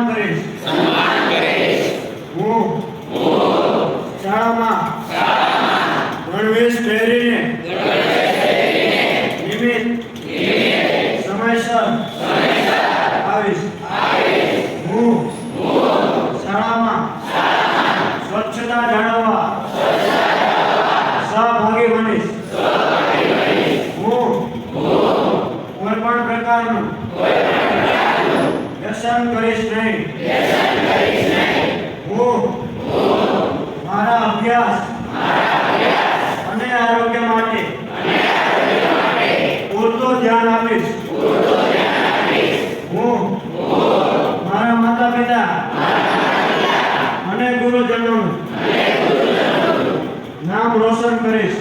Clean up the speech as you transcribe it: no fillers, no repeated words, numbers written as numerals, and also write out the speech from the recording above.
કરીશ. હું શાળામાં ગણવેશ પહેરીને નિયમિત સમયસર આવીશ. હું શાળામાં સ્વચ્છતા જાળવવા સહભાગી બનીશ. હું કોઈ પણ પ્રકારનું વ્યસન કરીશ નહીં. હું મારા અભ્યાસ અને આરોગ્ય માટે પૂરતું ધ્યાન આપીશ. હું મારા માતા પિતા અને ગુરુજનોનું નામ રોશન કરીશ.